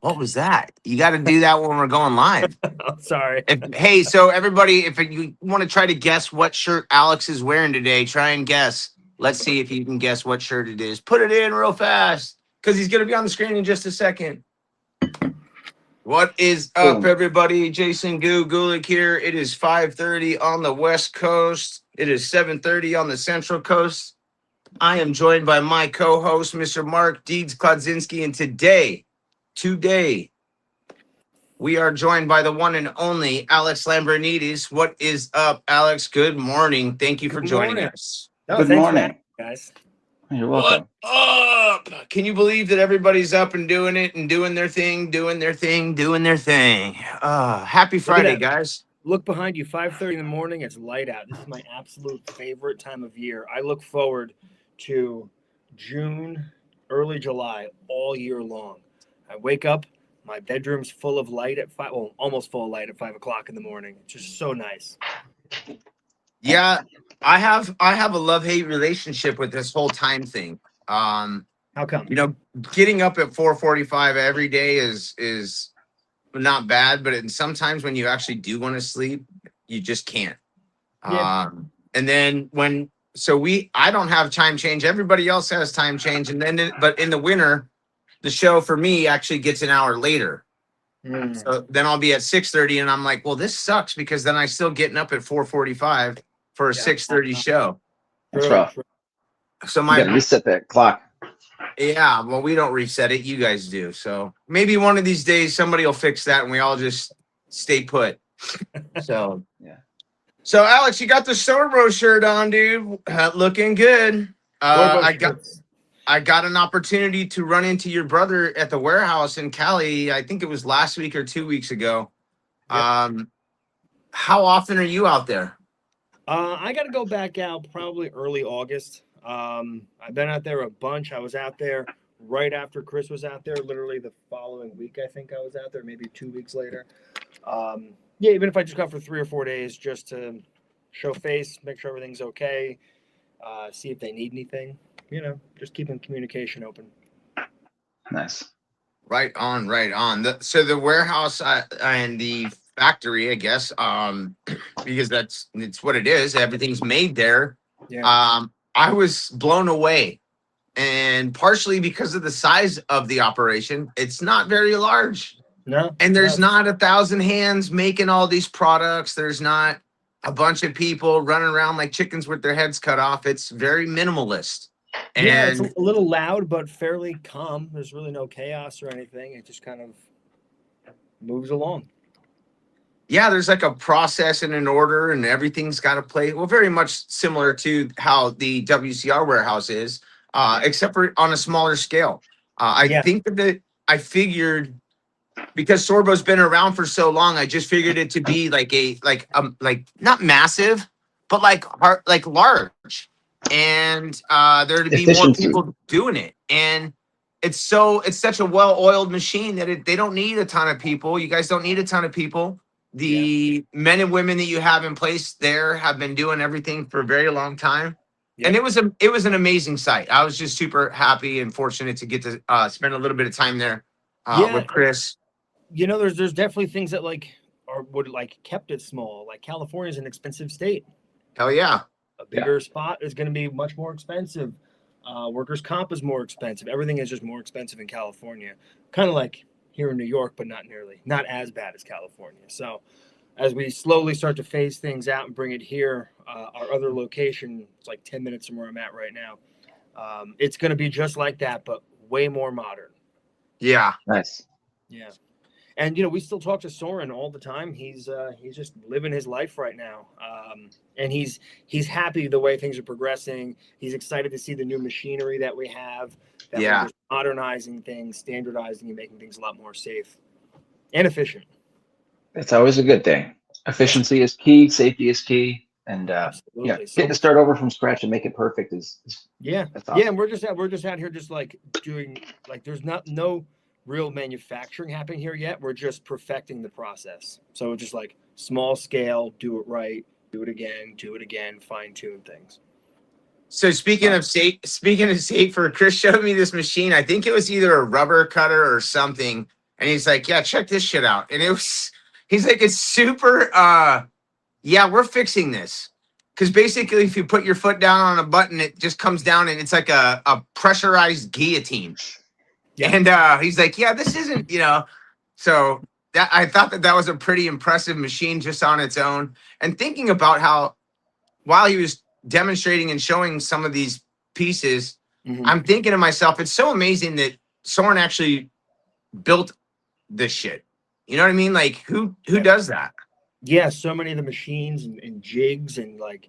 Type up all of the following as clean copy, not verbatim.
What was that? You got to do that when we're going live. I'm sorry. Hey, so everybody, if you want to try to guess what shirt Alex is wearing today, try and guess. Let's see if you can guess what shirt it is. Put it in real fast because he's going to be on the screen in just a second. What is up, Boom. everybody? Jason Gulick here. It is 5:30 on the West Coast. It is 7:30 on the Central Coast. I am joined by my co-host, Mr. Mark Deeds Kladzinski, and today, we are joined by the one and only Alex Lambrinides. What is up, Alex? Good morning. Thank you for Good joining morning. us. No, Good thanks for morning. having me, guys. You're welcome. What up? Can you believe that everybody's up and doing it and doing their thing? Happy Friday, that. guys. Look behind you. 5:30 in the morning. It's light out. This is my absolute favorite time of year. I look forward to June, early July, all year long. I wake up. My bedroom's full of light at almost full of light at 5 o'clock in the morning. It's just so nice. Yeah, I have a love-hate relationship with this whole time thing. How come? Getting up at 4:45 every day is not bad, but sometimes when you actually do want to sleep, you just can't. Yeah. And then I don't have time change. Everybody else has time change, and then but in the winter, the show for me actually gets an hour later. So then I'll be at 6:30, and I'm like, well, this sucks because then I still getting up at 4:45 for a 6:30 show. That's rough. So You gotta reset that clock. Yeah, well, we don't reset it. You guys do. So maybe one of these days somebody will fix that and we all just stay put. So, Yeah. So, Alex, you got the Sorbo shirt on, dude. Looking good. I got an opportunity to run into your brother at the warehouse in Cali. I think it was last week or 2 weeks ago. Yep. How often are you out there? I got to go back out probably early August. I've been out there a bunch. I was out there right after Chris was out there, literally the following week. I think I was out there, maybe 2 weeks later. Yeah, even if I just got for 3 or 4 days just to show face, make sure everything's okay, see if they need anything, just keeping communication open. Nice. Right on. So the warehouse and the factory, I guess, because it's what it is. Everything's made there. Yeah. I was blown away, and partially because of the size of the operation, it's not very large. No. And there's not 1,000 hands making all these products. There's not a bunch of people running around like chickens with their heads cut off. It's very minimalist. Yeah, it's a little loud, but fairly calm. There's really no chaos or anything. It just kind of moves along. Yeah, there's like a process and an order, and everything's got to play. Well, very much similar to how the WCR warehouse is, except for on a smaller scale. I think that I figured because Sorbo's been around for so long, I just figured it to be like not massive, but like large, and there to be more people doing it. And it's such a well-oiled machine that they don't need a ton of people. You guys don't need a ton of people. The men and women that you have in place there have been doing everything for a very long time. Yep. And it was an amazing sight. I was just super happy and fortunate to get to spend a little bit of time there with Chris. There's definitely things that would kept it small. Like California's an expensive state. Hell yeah. A bigger spot is going to be much more expensive. Workers' comp is more expensive. Everything is just more expensive in California. Kind of like here in New York, but not as bad as California. So as we slowly start to phase things out and bring it here, our other location, it's like 10 minutes from where I'm at right now. It's going to be just like that, but way more modern. Yeah. Nice. Yeah. And, we still talk to Soren all the time. He's just living his life right now. And he's happy the way things are progressing. He's excited to see the new machinery that we have. That we're just modernizing things, standardizing, and making things a lot more safe and efficient. It's always a good thing. Efficiency is key. Safety is key. And getting to start over from scratch and make it perfect is that's awesome. Yeah. And we're just out here just doing there's no real manufacturing happening here yet. We're just perfecting the process. So just small scale, do it right, do it again, fine tune things. So speaking of safer, Chris showed me this machine. I think it was either a rubber cutter or something And he's like, yeah, check this shit out. And he's like, it's super, yeah, we're fixing this. Because basically, if you put your foot down on a button, it just comes down and it's like a pressurized guillotine. Yeah. And he's like, yeah, this isn't, so that I thought that was a pretty impressive machine just on its own. And thinking about how while he was demonstrating and showing some of these pieces, I'm thinking to myself, it's so amazing that Soren actually built this shit. You know what I mean? Like who does that? Yeah, so many of the machines and jigs, and like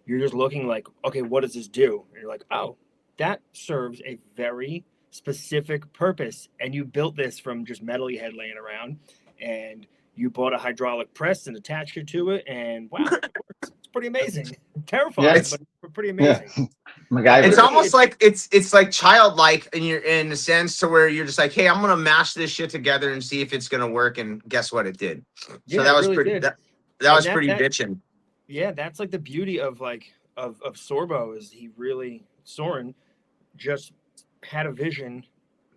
you're just looking like, okay, what does this do? And you're like, oh, that serves a very specific purpose. And you built this from just metal you had laying around, and you bought a hydraulic press and attached it to it, and wow, it works. It's pretty amazing. Terrifying, but pretty amazing. Yeah. MacGyver. It's almost like it's like childlike in a sense to where you're just like, hey, I'm gonna mash this shit together and see if it's gonna work. And guess what? It did. Yeah, So that was really pretty. did. That And was pretty bitching. Yeah, that's like the beauty of Sorbo is Soren just had a vision,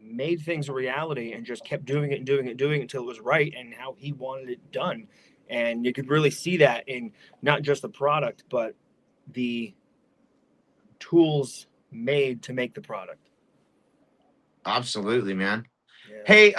made things a reality, and just kept doing it and doing it and doing it until it was right and how he wanted it done. And you could really see that in not just the product, but the tools made to make the product. Absolutely, man. Yeah. Hey,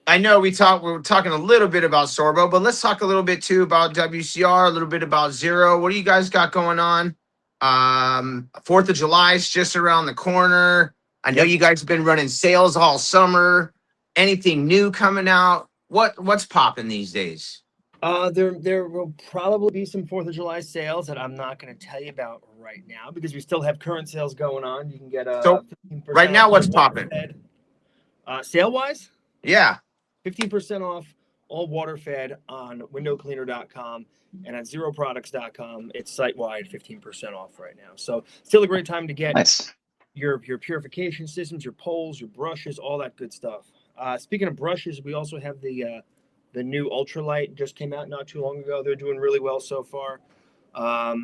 I know we were talking a little bit about Sorbo, but let's talk a little bit too about WCR, a little bit about Zero. What do you guys got going on? 4th of July is just around the corner. I know you guys have been running sales all summer. Anything new coming out? What's popping these days? There will probably be some 4th of July sales that I'm not going to tell you about right now because we still have current sales going on. You can get So 15% right now, off what's all popping? water-fed. Sale-wise, Yeah. 15% off all water fed on windowcleaner.com and at zeroproducts.com. It's site-wide 15% off right now. So still a great time to get Nice. your purification systems, your poles, your brushes, all that good stuff. Speaking of brushes, we also have the new ultralight just came out not too long ago. They're doing really well so far. Well,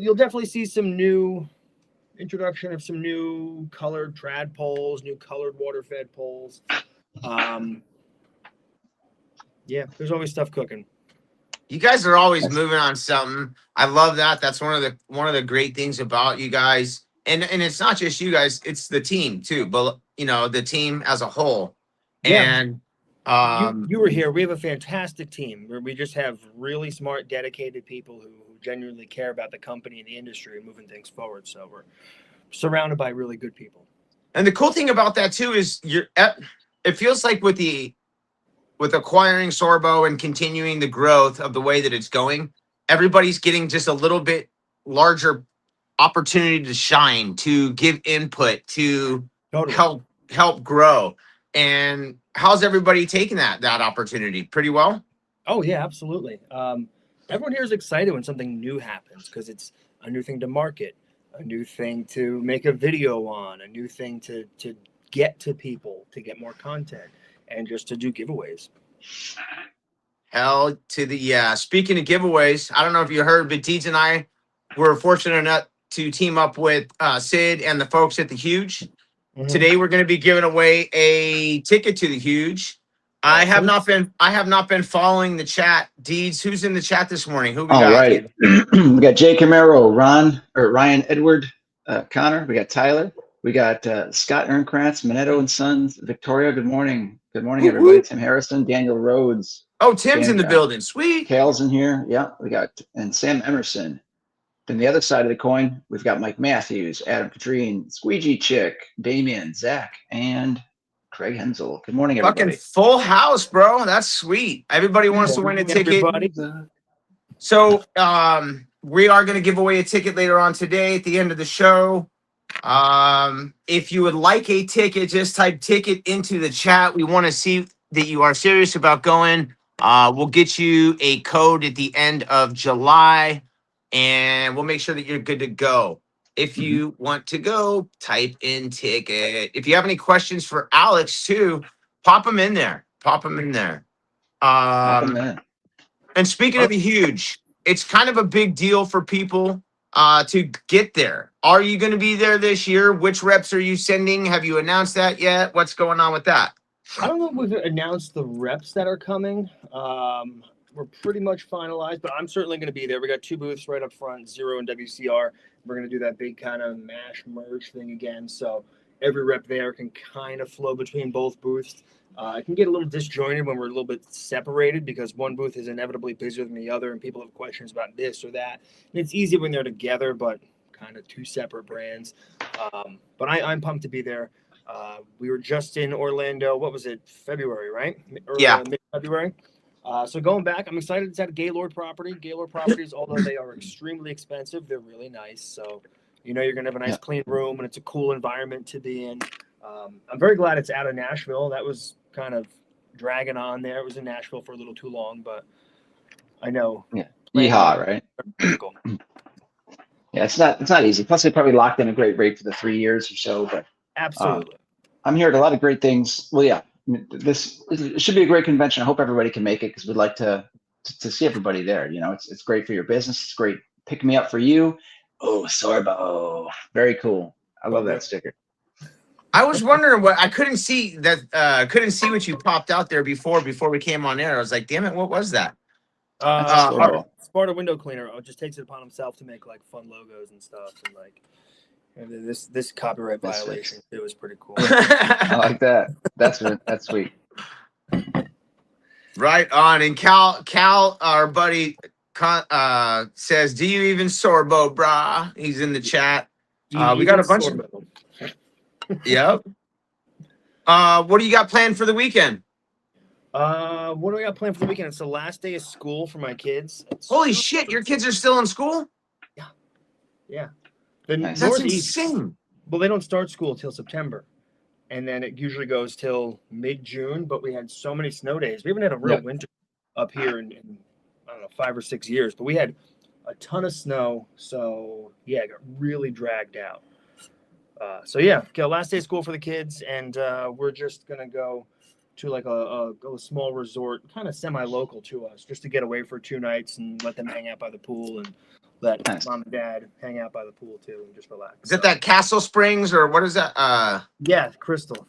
you'll definitely see some new introduction of some new colored trad poles, new colored water-fed poles. Yeah, there's always stuff cooking. You guys are always moving on something. I love that. That's one of the great things about you guys. And it's not just you guys, it's the team too, but the team as a whole. Yeah. And you were here. We have a fantastic team where we just have really smart, dedicated people who genuinely care about the company and the industry and moving things forward. So we're surrounded by really good people. And the cool thing about that too is it feels like with acquiring Sorbo and continuing the growth of the way that it's going, everybody's getting just a little bit larger opportunity to shine, to give input, to help grow. And how's everybody taking that opportunity? Pretty well? Oh yeah, absolutely. Everyone here is excited when something new happens because it's a new thing to market, a new thing to make a video on, a new thing to get to people, to get more content, and just to do giveaways. Hell to the yeah. Speaking of giveaways, I don't know if you heard, but Deeds and I were fortunate enough to team up with Sid and the folks at the Huge. Mm-hmm. Today we're going to be giving away a ticket to the Huge. I have not been following the chat. Deeds, who's in the chat this morning? Who we got? All right. We got Jay Camaro, Ryan Edward, Connor. We got Tyler. We got Scott Ernkrantz, Minetto and Sons, Victoria. Good morning. Good morning, everybody. Tim Harrison, Daniel Rhodes. Oh, Tim's in the building. Sweet. Kale's in here. Yeah, we got, and Sam Emerson. Then the other side of the coin, we've got Mike Matthews, Adam Katrine, Squeegee Chick, Damien, Zach, and Craig Hensel. Good morning, everybody. Fucking full house, bro. That's sweet. Everybody wants to win a ticket. Everybody. So we are going to give away a ticket later on today at the end of the show. If you would like a ticket, just type ticket into the chat. We want to see that you are serious about going. We'll get you a code at the end of July, and we'll make sure that you're good to go. If you want to go, type in ticket. If you have any questions for Alex too, pop them in there. And speaking of the Huge, it's kind of a big deal for people. to get there. Are you going to be there this year? Which reps are you sending? Have you announced that yet? What's going on with that? I don't know if we've announced the reps that are coming. We're pretty much finalized, but I'm certainly going to be there. We got 2 booths right up front, Zero and WCR. We're going to do that big kind of mash merge thing again. So every rep there can kind of flow between both booths. It can get a little disjointed when we're a little bit separated because one booth is inevitably busier than the other and people have questions about this or that. And it's easy when they're together, but kind of 2 separate brands. But I'm pumped to be there. We were just in Orlando. What was it? February, right? Yeah. Mid-February. So going back, I'm excited. It's at a Gaylord property. Gaylord properties, although they are extremely expensive, they're really nice. So, you're going to have a nice clean room and it's a cool environment to be in. I'm very glad it's out of Nashville. That was kind of dragging on there. It was in Nashville for a little too long, but I know. Yeah. Yeehaw, right? Yeah, it's not easy. Plus, they probably locked in a great rate for the 3 years or so. But Absolutely. I'm hearing a lot of great things. Well, yeah, it should be a great convention. I hope everybody can make it because we'd like to see everybody there. It's great for your business. It's great. Pick me up for you. Oh, Sorbo. Very cool. I love that sticker. I was wondering what I couldn't see that couldn't see what you popped out there before we came on air. I was like, damn it, what was that? Sparta window cleaner just takes it upon himself to make like fun logos and stuff, and like this copyright violation. It was pretty cool. I like that. That's sweet. Right on. And Cal, our buddy, says, "Do you even Sorbo, brah?" He's in the chat. We got a bunch of. Yep. What do you got planned for the weekend? What do we got planned for the weekend? It's the last day of school for my kids. Holy shit, your kids are still in school? Yeah. Nice. That's insane. Well, they don't start school till September. And then it usually goes till mid-June, but we had so many snow days. We haven't had a real winter up here in I don't know, 5 or 6 years, but we had a ton of snow. So yeah, it got really dragged out. Last day of school for the kids, and we're just gonna go to like a small resort, kind of semi-local to us, just to get away for 2 nights and let them hang out by the pool and let mom and dad hang out by the pool too and just relax. Is it that Castle Springs or what is that? Yeah, Crystal.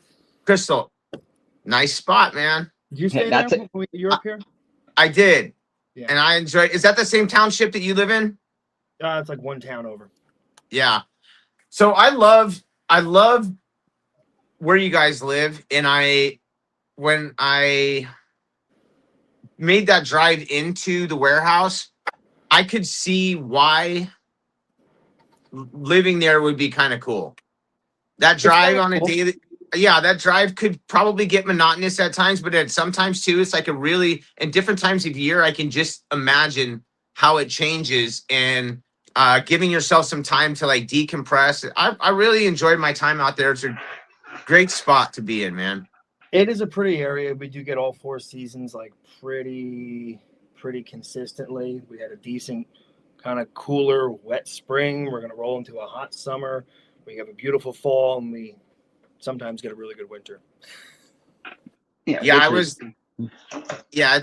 Nice spot, man. Did you stay there when you were up here? I did. Yeah. And I enjoyed. Is that the same township that you live in? It's like one town over. Yeah. So I love where you guys live, and when I made that drive into the warehouse, I could see why living there would be kind of cool. That drive on a daily, that drive could probably get monotonous at times, but at sometimes too, it's like in different times of year, I can just imagine how it changes and giving yourself some time to like decompress. I really enjoyed my time out there. It's a great spot to be in, man. It is a pretty area. We do get all 4 seasons like pretty consistently. We had a decent kind of cooler, wet spring. We're going to roll into a hot summer. We have a beautiful fall, and we sometimes get a really good winter. I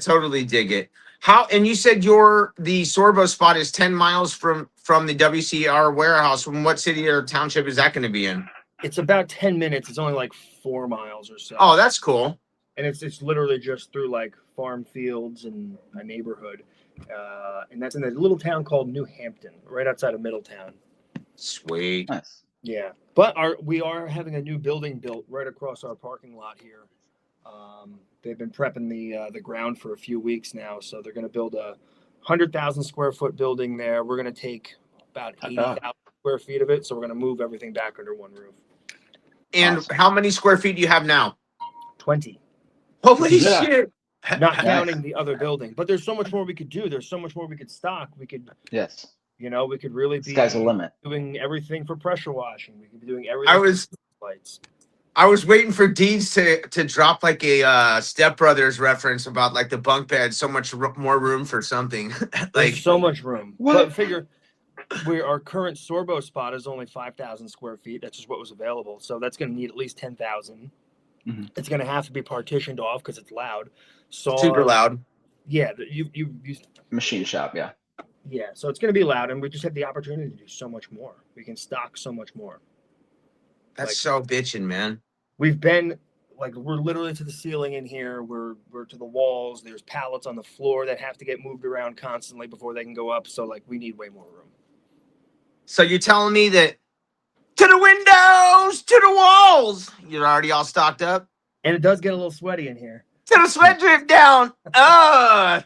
totally dig it. And you said the Sorbo spot is 10 miles from the WCR warehouse. From what city or township is that going to be in? It's about 10 minutes. It's only like 4 miles or so. Oh, that's cool. And it's literally just through like farm fields and a neighborhood. And that's in a little town called New Hampton, right outside of Middletown. Sweet. Nice. Yeah. But we are having a new building built right across our parking lot here. They've been prepping the ground for a few weeks now. So they're going to build a 100,000 square foot building there. We're going to take about 80,000 square feet of it. So we're going to move everything back under one roof. And how many square feet do you have now? 20. Holy shit. Not counting the other building. But there's so much more we could do. There's so much more we could stock. We could, we could really be sky's the limit. Doing everything for pressure washing. We could be doing everything. I was waiting for Deeds to drop like a Step Brothers reference about like the bunk bed, so much more room for something. There's so much room. What? But figure our current Sorbo spot is only 5,000 square feet. That's just what was available. So that's going to need at least 10,000. Mm-hmm. It's going to have to be partitioned off because it's loud. So super loud. Yeah, you machine shop. Yeah. Yeah, so it's going to be loud, and we just have the opportunity to do so much more. We can stock so much more. That's Like, so bitching, man. we've been like we're literally to the ceiling in here. We're to the walls. There's pallets on the floor that have to get moved around constantly before they can go up. So like we need way more room. So you're telling me that to the windows, to the walls, you're already all stocked up? And it does get a little sweaty in here. To the sweat drip down.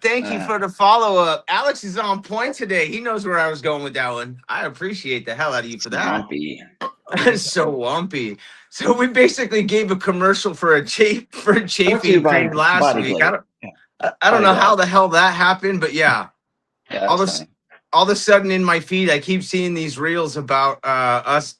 Thank you for the follow-up. Alex is on point today. He knows where I was going with that one. I appreciate the hell out of you for that. Lumpy. That's so lumpy. So we basically gave a commercial for a Brought to you chafing by cream last Body week. Glade. I don't Body know Glide. how the hell that happened, but yeah. Yeah, all that's this funny. all of a sudden in my feed, I keep seeing these reels about us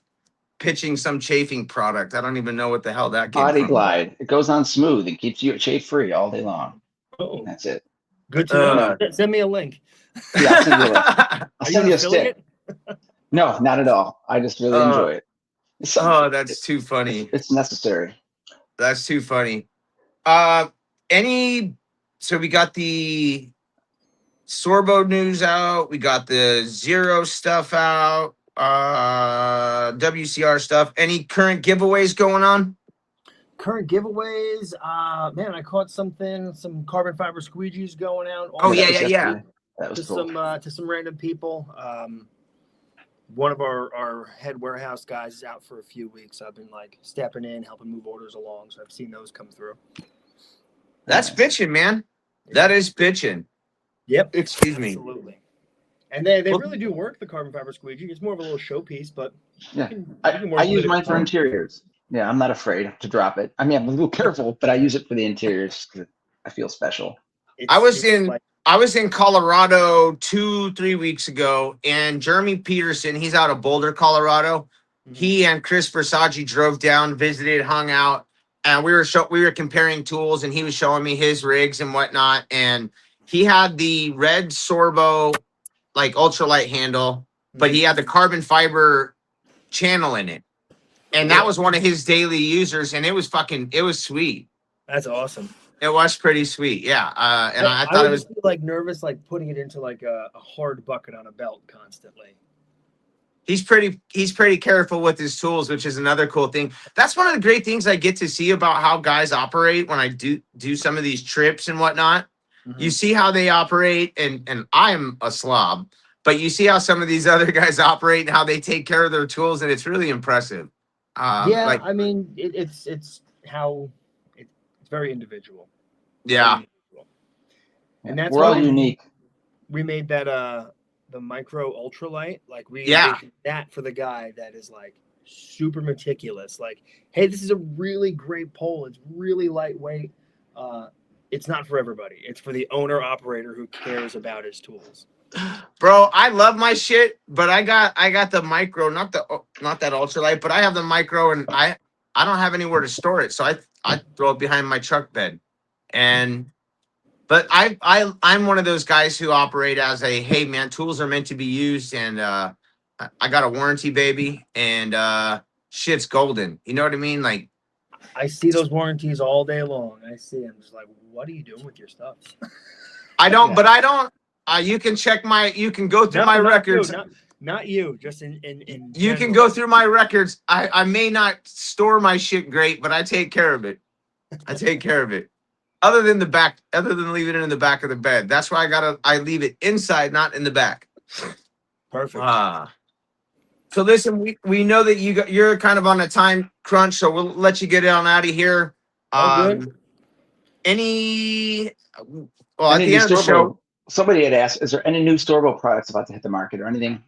pitching some chafing product. I don't even know what the hell that came Body from. Glide. It goes on smooth and keeps you chafe free all day long. Oh, That's it. good to know. Send me a link. Yeah, I'll send you a link. I'll Are you send an you a affiliate? stick. No, not at all. I just really enjoy it. That's too funny. It's necessary. That's too funny. So we got the Sorbo news out. We got the Zero stuff out. WCR stuff. Any current giveaways going on? Current giveaways. Man, I caught some carbon fiber squeegees going out. Oh, yeah. That was To cool. some random people. One of our head warehouse guys is out for a few weeks. I've been like stepping in, helping move orders along. So I've seen those come through. That's bitching, man. That is bitching. Yep. Excuse me. Absolutely. And they really do work, the carbon fiber squeegee. It's more of a little showpiece, but Yeah. you can work I with use it mine if for you want. interiors. Yeah, I'm not afraid to drop it. I mean, I'm a little careful, but I use it for the interiors because I feel special. I was in Colorado 2-3 weeks ago, and Jeremy Peterson, he's out of Boulder, Colorado. He and Chris Versace drove down, visited, hung out, and we were comparing tools, and he was showing me his rigs and whatnot. And he had the red Sorbo like ultralight handle, but he had the carbon fiber channel in it. And that was one of his daily users, and it was sweet. That's awesome. It was pretty sweet, yeah. And I thought it was just like nervous, like putting it into like a hard bucket on a belt constantly. he's pretty careful with his tools, which is another cool thing. That's one of the great things I get to see about how guys operate when I do some of these trips and whatnot. Mm-hmm. You see how they operate, and I'm a slob, but you see how some of these other guys operate and how they take care of their tools, and it's really impressive. I mean, it's very individual. Yeah. Very individual. And that's we're all why unique. We made that the micro ultralight. Like we Yeah. did that for the guy that is like super meticulous. Like, hey, this is a really great pole. It's really lightweight. It's not for everybody. It's for the owner operator who cares about his tools. Bro, I love my shit, but I got the micro, not that ultralight, but I have the micro, and I don't have anywhere to store it, so I throw it behind my truck bed. But I'm one of those guys who operate as a, hey man, tools are meant to be used, and I got a warranty, baby, and shit's golden. You know what I mean? Like, I see those warranties all day long. I see them just like, what are you doing with your stuff? I don't, but I don't. You can go through my records. Not you, just in You can go through my records. I may not store my shit great, but I take care of it. I take care of it. Other than leaving it in the back of the bed. That's why I leave it inside, not in the back. Perfect. So listen, we know that you're kind of on a time crunch, so we'll let you get on out of here. Good. At the end of the show, somebody had asked, is there any new Storbo products about to hit the market or anything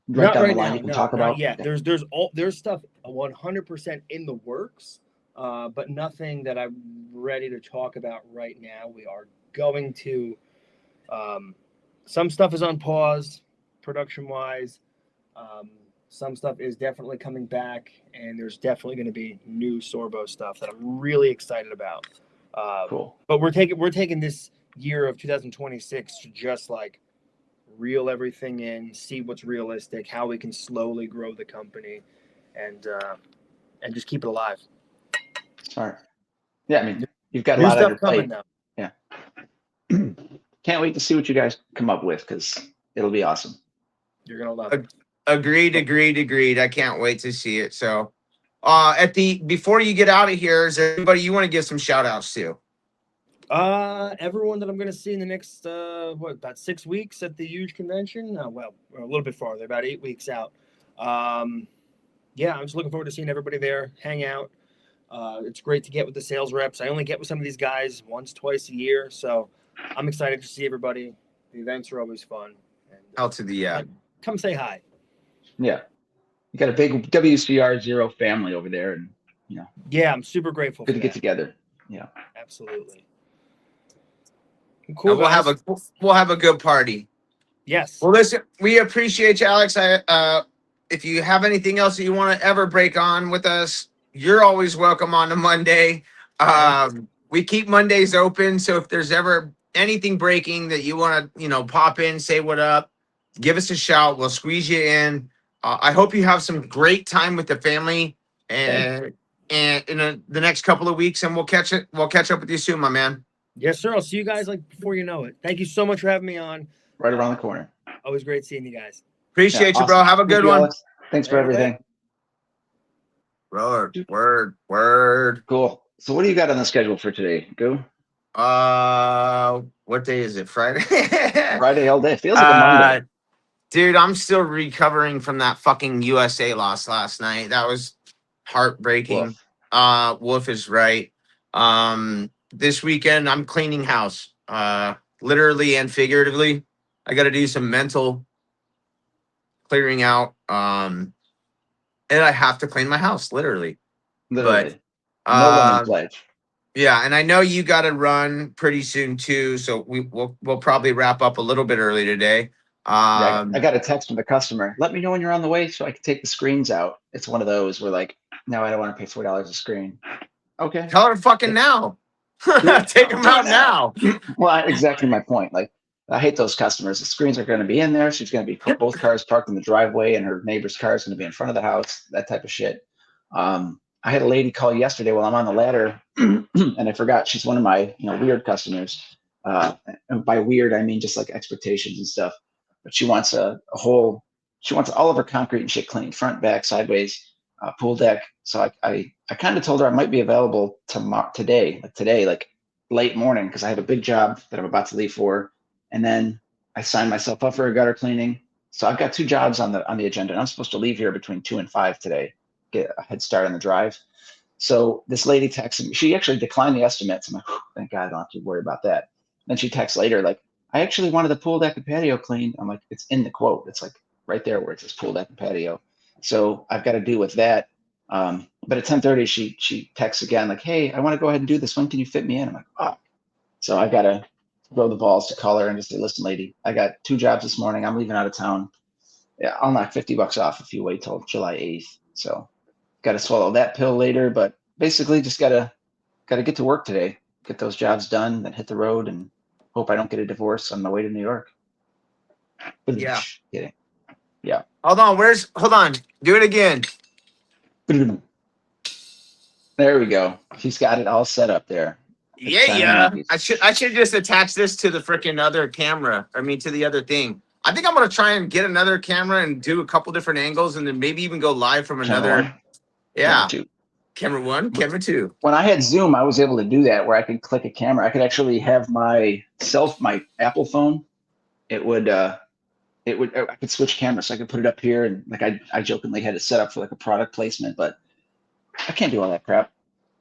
right down the line you can talk about? Yeah, there's stuff 100% in the works, but nothing that I'm ready to talk about right now. We are going to some stuff is on pause production wise. Some stuff is definitely coming back, and there's definitely going to be new Sorbo stuff that I'm really excited about. Cool. But we're taking this year of 2026 to just like reel everything in, see what's realistic, how we can slowly grow the company, and just keep it alive. Smart. Yeah, I mean, you've got a New lot stuff of your coming plate. though. Yeah. Can't wait to see what you guys come up with, because It'll be awesome. You're gonna love it. Agreed. I can't wait to see it. So, before you get out of here, is there anybody you want to give some shout outs to? Everyone that I'm gonna see in the next about 6 weeks at the huge convention. Well, a little bit farther, about 8 weeks out. Yeah, I'm just looking forward to seeing everybody there, hang out. It's great to get with the sales reps. I only get with some of these guys once, twice a year, so I'm excited to see everybody. The events are always fun. And, Out to the come say hi. Yeah. You got a big WCR Zero family over there, and Yeah, I'm super grateful. good for to get that. together. Yeah. Absolutely. and Cool. we'll Guys. have a good party. Yes. Well, listen, we appreciate you, Alex. If you have anything else that you want to ever break on with us, you're always welcome on a Monday. We keep Mondays open, so if there's ever anything breaking that you want to, pop in, say what up, give us a shout. We'll squeeze you in. I hope you have some great time with the family, and in the next couple of weeks, and we'll catch up with you soon, my man. Yes, sir. I'll see you guys like before you know it. Thank you so much for having me on. Right around the corner. Always great seeing you guys. Appreciate Yeah, you, bro. awesome. Have a Thank good you, one. Alex. Thanks for everything. Word. Cool. So what do you got on the schedule for today? Go. What day is it? Friday. Friday all day. It feels like a Monday. Dude, I'm still recovering from that fucking USA loss last night. That was heartbreaking. Wolf is right. This weekend I'm cleaning house. Literally and figuratively. I got to do some mental clearing out. And I have to clean my house, literally. Literally. But No lemon pledge. yeah, and I know you got to run pretty soon too, so we'll probably wrap up a little bit early today. Yeah, I got a text from the customer. Let me know when you're on the way so I can take the screens out. It's one of those where like, no, I don't want to pay $4 a screen. Okay. Tell her fucking now. Take them out now. Well, exactly my point. Like, I hate those customers. The screens are going to be in there. She's going to be both cars parked in the driveway, and her neighbor's car is going to be in front of the house. That type of shit. I had a lady call yesterday while I'm on the ladder, and I forgot she's one of my weird customers. And by weird, I mean just like expectations and stuff. But she wants she wants all of her concrete and shit cleaned, front, back, sideways, pool deck. So I kind of told her I might be available today, like late morning, because I have a big job that I'm about to leave for, and then I signed myself up for a gutter cleaning. So I've got 2 jobs on the agenda, and I'm supposed to leave here between 2 and 5 today, get a head start on the drive. So this lady texted me. She actually declined the estimates. I'm like, thank God, I don't have to worry about that. Then she texts later, like, I actually wanted the pool deck and patio cleaned. I'm like, it's in the quote. It's like right there where it says pool deck and patio. So I've got to do with that. But at 10:30, she texts again, like, hey, I want to go ahead and do this. When can you fit me in? I'm like, oh. So I got to throw the balls to call her and just say, listen, lady, I got 2 jobs this morning. I'm leaving out of town. Yeah, I'll knock $50 off if you wait till July 8th. So got to swallow that pill later, but basically just got to get to work today, get those jobs done, then hit the road, and hope I don't get a divorce on my way to New York. Yeah. Kidding. Yeah. Hold on. Do it again. There we go. She's got it all set up there. Yeah. I should just attach this to the freaking other camera. I mean, to the other thing. I think I'm gonna try and get another camera and do a couple different angles, and then maybe even go live from another. Camera 1, yeah. Camera 2. Camera 1, camera 2. When I had Zoom, I was able to do that where I could click a camera. I could actually have my Apple phone. I could switch cameras. So I could put it up here, and like I jokingly had it set up for like a product placement, but I can't do all that crap.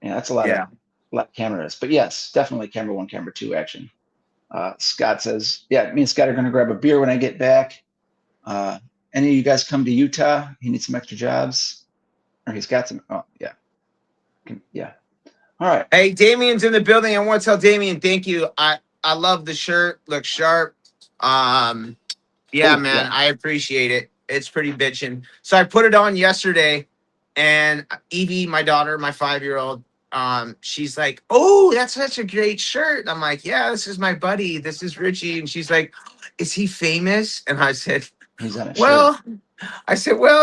Yeah, that's a lot of cameras. But yes, definitely camera 1, camera 2 action. Scott says, yeah, me and Scott are going to grab a beer when I get back. Any of you guys come to Utah? He needs some extra jobs, or he's got some. Oh, yeah. Yeah. All right. Hey, Damien's in the building. I want to tell Damien, thank you. I love the shirt. Looks sharp. Yeah, man, I appreciate it. It's pretty bitchin'. So I put it on yesterday, and Evie, my daughter, my 5-year-old, she's like, oh, that's such a great shirt. I'm like, yeah, this is my buddy. This is Richie. And she's like, is he famous? And I said, well,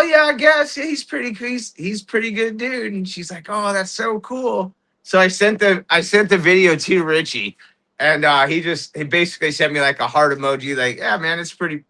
yeah, I guess he's pretty good dude. And she's like, oh, that's so cool. So I sent the video to Richie, and he basically sent me like a heart emoji, like, yeah, man, it's pretty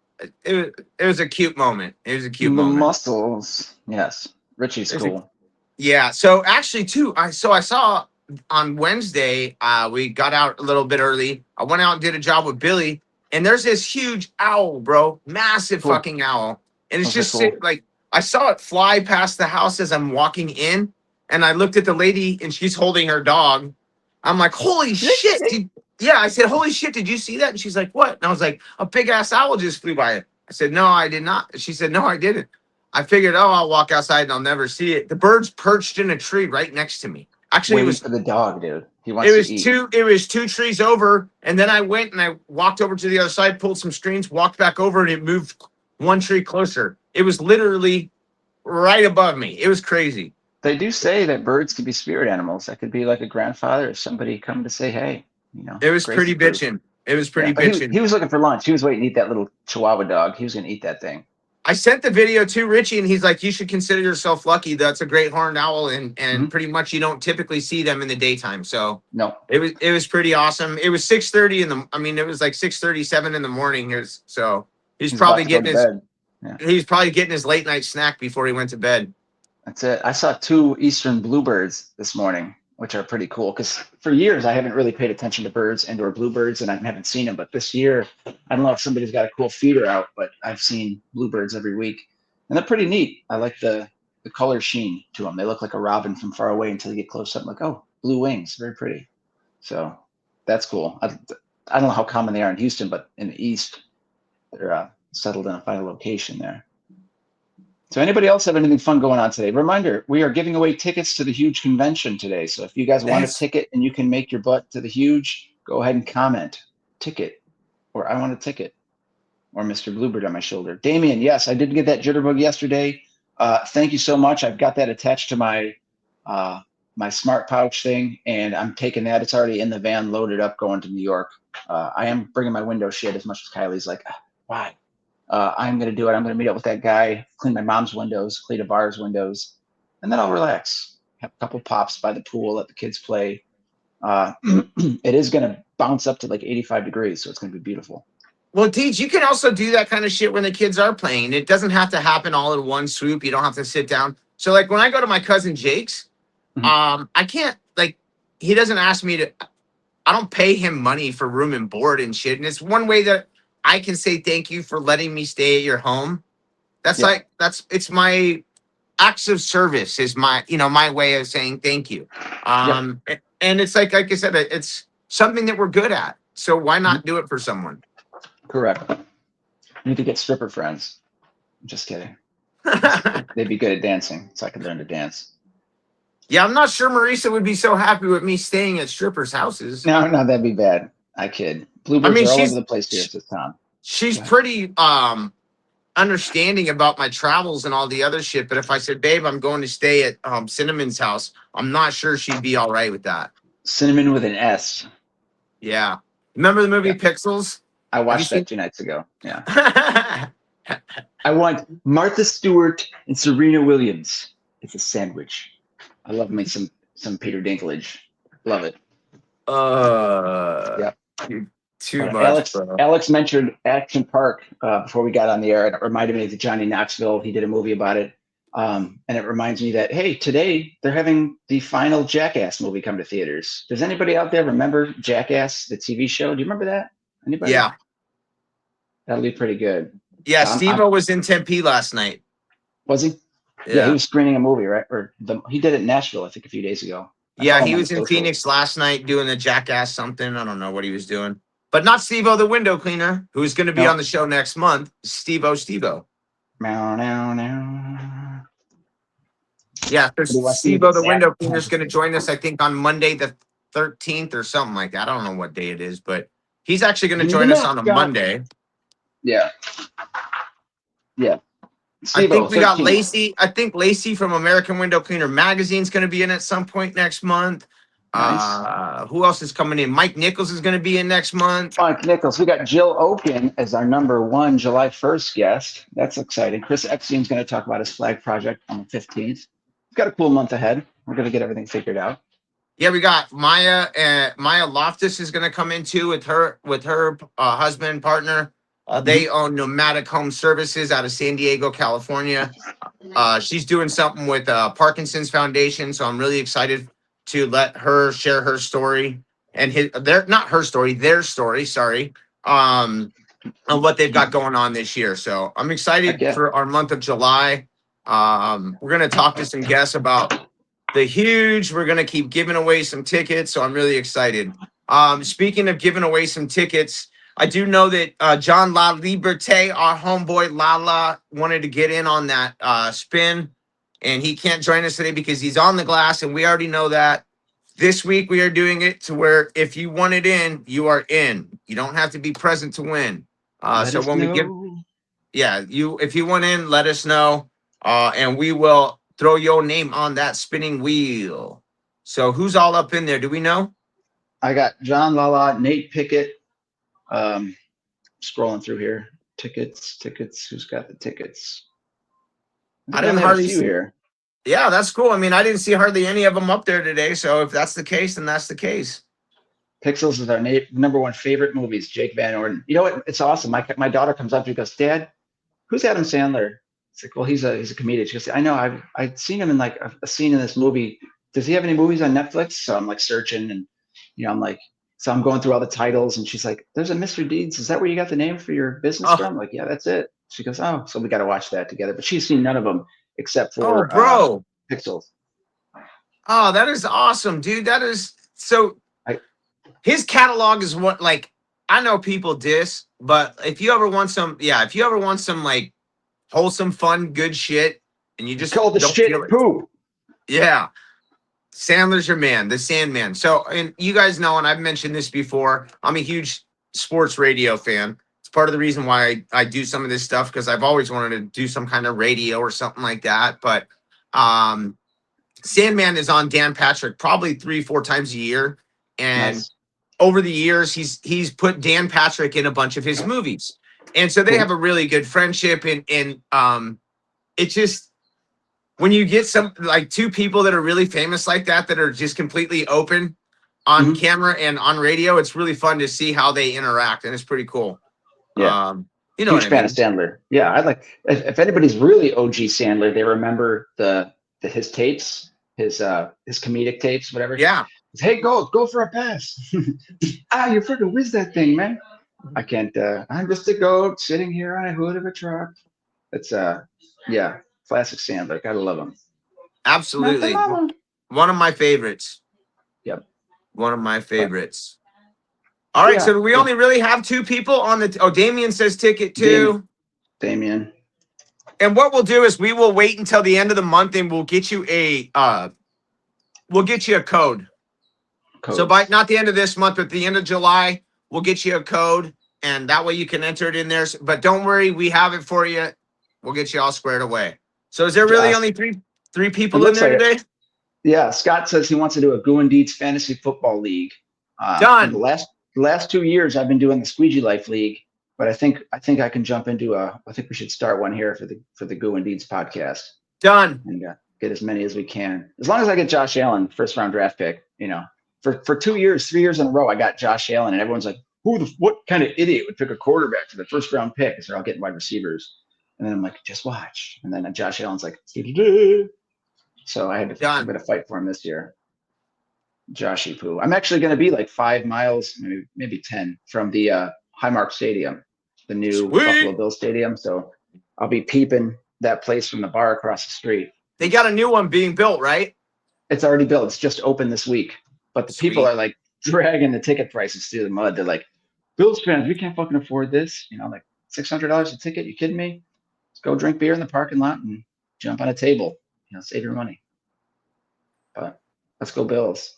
it was a cute moment. It was a The cute moment. muscles. Yes. Richie's There's a- cool. Yeah. So actually, too, I saw on Wednesday. We got out a little bit early. I went out and did a job with Billy, and there's this huge owl, bro, massive Cool. fucking owl, and it's Those are just cool. like I saw it fly past the house as I'm walking in, and I looked at the lady, and she's holding her dog. I'm like, holy shit! Yeah, I said, holy shit! Did you see that? And she's like, what? And I was like, a big ass owl just flew by it. I said, no, I did not. She said, no, I didn't. I figured, oh, I'll walk outside and I'll never see it. The bird's perched in a tree right next to me. Actually, Waiting for the dog, dude. He it wants was to eat. two trees over, and then I went and I walked over to the other side, pulled some strings, walked back over, and it moved one tree closer. It was literally right above me. It was crazy. They do say that birds could be spirit animals. That could be like a grandfather or somebody coming to say, hey, you know. It was grace pretty the bird. bitching. It was pretty Yeah, but bitching. he was looking for lunch. He was waiting to eat that little Chihuahua dog. He was going to eat that thing. I sent the video to Richie, and he's like, you should consider yourself lucky. That's a great horned owl, and Mhm. pretty much you don't typically see them in the daytime. So No. it was pretty awesome. It was 6:30 it was like 6:37 in the morning. So he's probably about to go getting to bed. he's probably getting his late night snack before he went to bed. That's it. I saw 2 eastern bluebirds this morning, which are pretty cool because for years I haven't really paid attention to birds and or bluebirds, and I haven't seen them. But this year, I don't know if somebody's got a cool feeder out, but I've seen bluebirds every week, and they're pretty neat. I like the color sheen to them. They look like a robin from far away until you get close up. I'm like, oh, blue wings, very pretty. So that's cool. I don't know how common they are in Houston, but in the East, they're settled in a final location there. So anybody else have anything fun going on today? Reminder, we are giving away tickets to the Huge convention today. So if you guys want a ticket and you can make your butt to the Huge, go ahead and comment ticket or I want a ticket or Mr. Bluebird on my shoulder. Damien, yes, I did get that jitterbug yesterday. Thank you so much. I've got that attached to my my smart pouch thing, and I'm taking that. It's already in the van, loaded up, going to New York. I am bringing my window shade as much as Kylie's like, why? I'm going to do it. I'm going to meet up with that guy, clean my mom's windows, clean the bar's windows, and then I'll relax. Have a couple pops by the pool, let the kids play. It is going to bounce up to like 85 degrees, so it's going to be beautiful. Well, Deej, you can also do that kind of shit when the kids are playing. It doesn't have to happen all in one swoop. You don't have to sit down. So, like, when I go to my cousin Jake's, I can't, like, he doesn't ask me to, I don't pay him money for room and board and shit. And it's one way that I can say thank you for letting me stay at your home. That's it's my acts of service is my way of saying thank you. And it's like I said, it's something that we're good at. So why not do it for someone? Correct. You need to get stripper friends. I'm just kidding. They'd be good at dancing, so I could learn to dance. Yeah, I'm not sure Marisa would be so happy with me staying at strippers' houses. No, that'd be bad. I kid. Bluebirds are all over the place here, says Tom. She's pretty understanding about my travels and all the other shit. But if I said, babe, I'm going to stay at Cinnamon's house, I'm not sure she'd be all right with that. Cinnamon with an S. Yeah. Remember the movie Pixels? I watched that 2 nights ago. Yeah. I want Martha Stewart and Serena Williams. It's a sandwich. I love me some Peter Dinklage. Love it. Too much. Alex mentioned Action Park before we got on the air, and it reminded me of Johnny Knoxville. He did a movie about it. And it reminds me that, hey, today they're having the final Jackass movie come to theaters. Does anybody out there remember Jackass, the TV show? Do you remember that? Anybody? Yeah. That'll be pretty good. Yeah, Steve-O was in Tempe last night. Was he? Yeah, he was screening a movie, right? He did it in Nashville, I think, a few days ago. Yeah, he was in Phoenix last night doing the Jackass something. I don't know what he was doing. But not Steve-O the window cleaner, who's going to be on the show next month. Steve-O. Meow. Yeah, Steve-O the window cleaner is going to join us, I think, on Monday the 13th or something like that. I don't know what day it is, but he's actually going to join us on a Monday. Yeah. I think we got Lacey. I think Lacey from American Window Cleaner Magazine is going to be in at some point next month. Nice. Who else is coming in? Mike Nichols is going to be in next month. Mike Nichols. We got Jill Oken as our #1 July 1st guest. That's exciting. Chris Epstein's going to talk about his flag project on the 15th. We've got a cool month ahead. We're going to get everything figured out. Yeah, we got Maya Loftus is going to come in too with her husband, partner. They own Nomadic Home Services out of San Diego, California. She's doing something with Parkinson's Foundation, so I'm really excited to let her share her story and their story. Sorry, on what they've got going on this year. So I'm Heck excited yeah. for our month of July. We're gonna talk to some guests about the huge. We're gonna keep giving away some tickets, so I'm really excited. Speaking of giving away some tickets, I do know that John La Liberté, our homeboy Lala, wanted to get in on that spin, and he can't join us today because he's on the glass, and we already know that. This week we are doing it to where if you want it in, you are in. You don't have to be present to win. Let So us when we give, know. yeah, if you want in, let us know, and we will throw your name on that spinning wheel. So who's all up in there? Do we know? I got John Lala, Nate Pickett. Scrolling through here. Tickets. Who's got the tickets? I We didn't have a hardly few see. here. Yeah, that's cool. I mean, I didn't see hardly any of them up there today. So if that's the case, then that's the case. Pixels is our number one favorite movies. Jake Van Orden. You know what? It's awesome. My daughter comes up to me and goes, "Dad, who's Adam Sandler?" It's like, well, he's a comedian. She goes, "I know. I've seen him in like a scene in this movie. Does he have any movies on Netflix?" So I'm like searching, and I'm like, so I'm going through all the titles, and she's like, "There's a Mr. Deeds. Is that where you got the name for your business Oh, from?" I'm like, "Yeah, that's it." She goes, "Oh, so we got to watch that together." But she's seen none of them except oh, for bro. Pixels. Oh, that is awesome, dude. That is so. I His catalog is what, like, I know people diss, but if you ever want some, yeah, if you ever want some like wholesome, fun, good shit, and you just call the don't shit feel it, poop. yeah, Sandler's your man, the Sandman. So, and you guys know, and I've mentioned this before, I'm a huge sports radio fan. It's part of the reason why I do some of this stuff because I've always wanted to do some kind of radio or something like that. But um, Sandman is on Dan Patrick probably 3-4 times a year, and Nice. over the years he's put Dan Patrick in a bunch of his movies, and so they have Cool. a really good friendship. And it just when you get some like two people that are really famous like that are just completely open on Mhm. camera and on radio, it's really fun to see how they interact, and it's pretty cool. Yeah. You know what Huge I fan of mean? Sandler. Yeah, I like if anybody's really OG Sandler, they remember his tapes, his comedic tapes, whatever. Yeah, Hey, go for a pass. You freaking whiz that thing, man. I can't. I'm just a goat sitting here on a hood of a truck. It's yeah, classic Sandler. Gotta love him. Not the absolutely. mama. One of my favorites. Yep. One of my But favorites. All right, yeah, so we only really have two people on the. Oh, Damien says ticket Damien. too. Damien. And what we'll do is we will wait until the end of the month, and we'll get you a code. So by Codes. not the end of this month, but the end of July, we'll get you a code, and that way you can enter it in there. But don't worry, we have it for you. We'll get you all squared away. So is there really only three It people in looks there like it. today? Yeah, Scott says he wants to do a Goo and Deeds fantasy football league. And Done. the last 2 years I've been doing the Squeegee Life League, but I think I can jump into I think we should start one here for the Goo and Deeds podcast Done. and get as many as we can. As long as I get Josh Allen, first round draft pick, For 2 years, 3 years in a row, I got Josh Allen, and everyone's like, what kind of idiot would pick a quarterback for the first round pick? Because they're all getting wide receivers. And then I'm like, just watch. And then Josh Allen's like, "Da-da-da." So I'm Done. going to fight for him this year. Joshy Poo. I'm actually going to be like 5 miles, maybe 10 from the Highmark Stadium, the new Buffalo Sweet. Bills Stadium. So I'll be peeping that place from the bar across the street. They got a new one being built, right? It's already built. It's just open this week. But the people Sweet. are like dragging the ticket prices through the mud. They're like, Bills fans, we can't fucking afford this. Like $600 a ticket. You kidding me? Let's go drink beer in the parking lot and jump on a table. Save your money. But let's go Bills.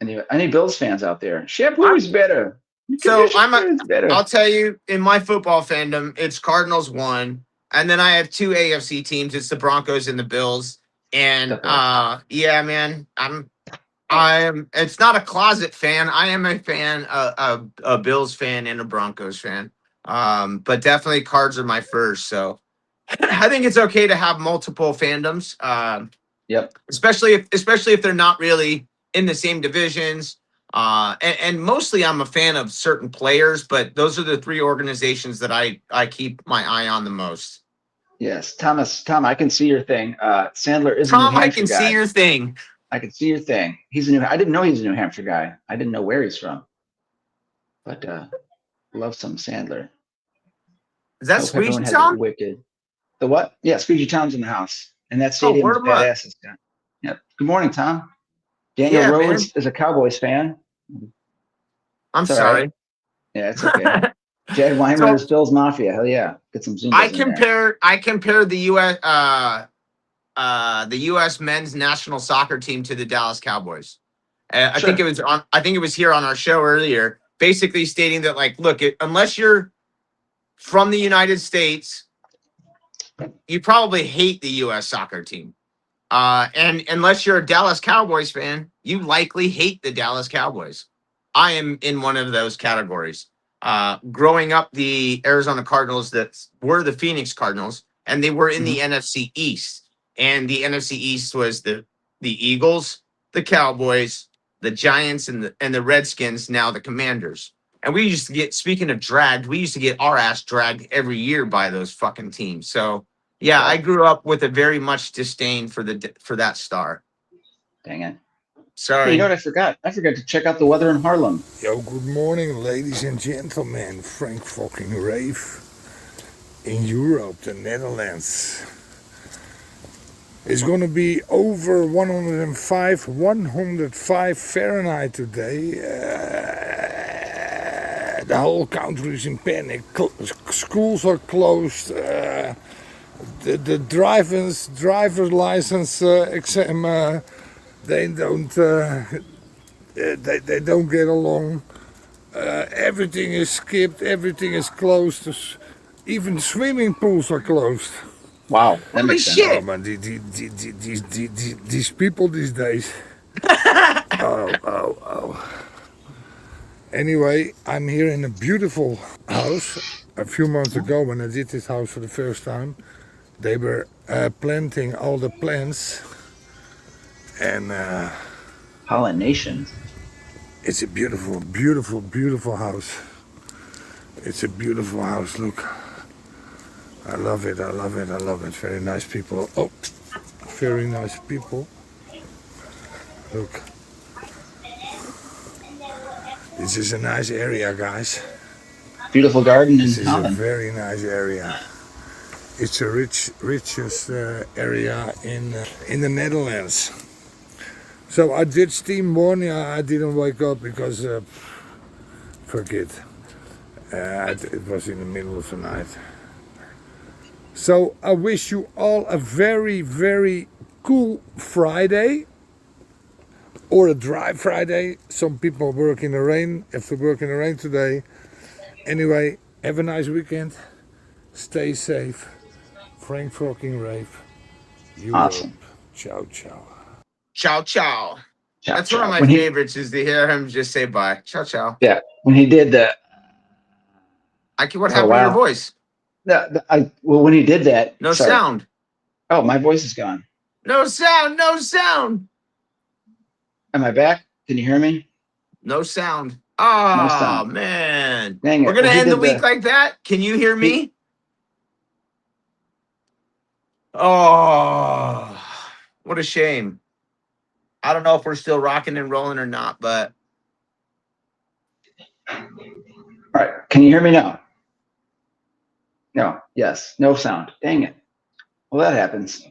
Any Bills fans out there? Shampoo is better. So Conditioner is better. I'll tell you, in my football fandom, it's Cardinals 1, and then I have 2 AFC teams. It's the Broncos and the Bills. And yeah, man, I'm. It's not a closet fan. I am a fan, a Bills fan and a Broncos fan. But definitely Cards are my first. So I think it's okay to have multiple fandoms. Yep. Especially if they're not really in the same divisions. And mostly I'm a fan of certain players, but those are the three organizations that I keep my eye on the most. Yes, Tom, I can see your thing. Sandler is a New Tom, I Hampshire can see guy. your thing. I can see your thing. I didn't know he was a New Hampshire guy. I didn't know where he's from, but love some Sandler. Is that Hope everyone Squeegee has it Tom? wicked. The what? Yeah, Squeegee Tom's in the house, and that Oh, stadium word is him up. badass. Yeah. Good morning, Tom. Daniel Yeah, man. Rhodes is a Cowboys fan. I'm It's all right. sorry. Yeah, it's okay. Chad Weimer So is Bills Mafia. Hell yeah, get some I Zumbas in there. compare the US men's national soccer team to the Dallas Cowboys. I think Sure. I think it was here on our show earlier, basically stating that, like, look, unless you're from the United States, you probably hate the US soccer team. And unless you're a Dallas Cowboys fan, you likely hate the Dallas Cowboys. I am in one of those categories. Growing up, the Arizona Cardinals that were the Phoenix Cardinals, and they were in the NFC East. And the NFC East was the Eagles, the Cowboys, the Giants, and the Redskins. Now the Commanders. And we used to get, speaking of dragged, we used to get our ass dragged every year by those fucking teams. So yeah, I Right. grew up with a very much disdain for that star. Dang it. Hey, Sorry. you know what I forgot? I forgot to check out the weather in Harlem. Yo, good morning, ladies and gentlemen. Frank fucking Rave in Europe, the Netherlands. It's gonna be over 105 Fahrenheit today. The whole country is in panic. Schools are closed. The driver's license exam, they don't they don't get along. Everything is skipped, everything is closed. Even swimming pools are closed. Wow, that Holy makes sense. shit. Oh man, these people these days. Oh. Anyway, I'm here in a beautiful house. A few months ago, when I did this house for the first time, they were planting all the plants, and Pollination. it's a beautiful, beautiful, beautiful house. It's a beautiful house. Look, I love it. I love it. I love it. Very nice people. Oh, very nice people. Look, this is a nice area, guys. Beautiful garden in This is a Holland. very nice area. It's the richest area in the Netherlands. So I did steam one. I didn't wake up because fuck it. It was in the middle of the night. So I wish you all a very, very cool Friday. Or a dry Friday. Some people work in the rain, have to work in the rain today. Anyway, have a nice weekend. Stay safe. Frank fucking Rave. Europe. Awesome. Ciao, ciao. Ciao, ciao. Ciao, That's ciao. one of my When he- favorites, is to hear him just say bye. Ciao, ciao. Yeah, when he did that. What Oh, happened to your wow. voice? When he did that. No sorry. sound. Oh, my voice is gone. No sound. No sound. Am I back? Can you hear me? No sound. Oh, sound. man. Dang it. We're going to Well, he end the did week like that? Can you hear me? Oh, what a shame. I don't know if we're still rocking and rolling or not, but All right. Can you hear me now? No. Yes. No sound. Dang it. Well, that happens.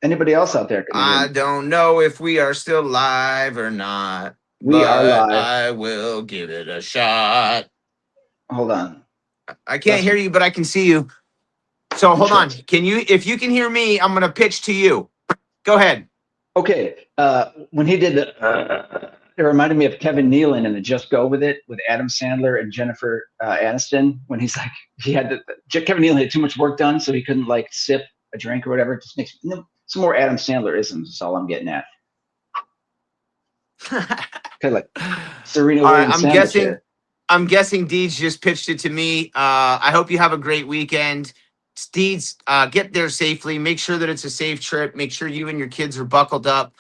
Anybody else out there? Can you hear I me? don't know if we are still live or not. We are but live. I will give it a shot. Hold on. I can't hear you, but I can see you. So hold on. If you can hear me, I'm going to pitch to you. Go ahead. Okay. When he did it reminded me of Kevin Nealon in the Just Go With It with Adam Sandler and Jennifer Aniston. When he's like, Kevin Nealon had too much work done, so he couldn't like sip a drink or whatever. It just makes some more Adam Sandler isms. That's all I'm getting at. Kind of like Serena Williams. I'm guessing Deeds just pitched it to me. I hope you have a great weekend. Deeds, get there safely. Make sure that it's a safe trip. Make sure you and your kids are buckled up.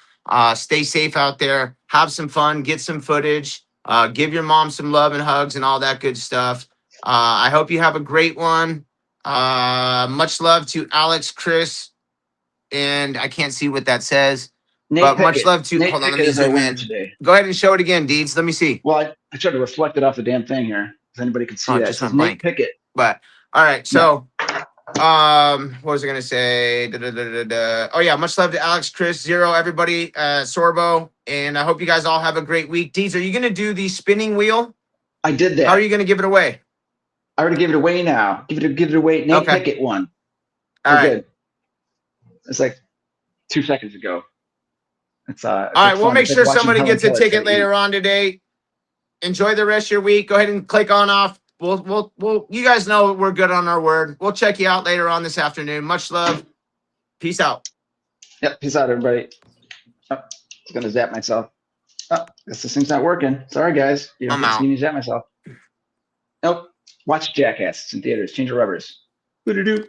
Stay safe out there. Have some fun. Get some footage. Give your mom some love and hugs and all that good stuff. I hope you have a great one. Much love to Alex, Chris, and I can't see what that says. Nate But Pickett. much love to. Nate Hold on, let Pickett me is our zoom winner in. today. Go ahead and show it again, Deeds. Let me see. Well, I tried to reflect it off the damn thing here, if anybody can see Oh, it that. It just says went Nate blank. Pickett. But all right, so what was I gonna say? Oh yeah, much love to Alex, Chris, Zero, everybody, Sorbo, and I hope you guys all have a great week. Deeds, are you gonna do the spinning wheel? I did that. How are you gonna give it away? I already gave it away now. Give it away. Nate Okay. Pickett won. All We're right. good. It's like 2 seconds ago. It's All right, we'll make sure somebody gets a ticket later. later on today. Enjoy the rest of your week. Go ahead and click on off. We'll you guys know we're good on our word. We'll check you out later on this afternoon. Much love. Peace out. Yep. Peace out, everybody. Oh, I was gonna zap myself. Oh, guess this thing's not working. Sorry, guys. You don't I'm get to out. see me zap myself. Nope. Watch Jackass. It's in theaters. Change your rubbers. Boo-doo-doo.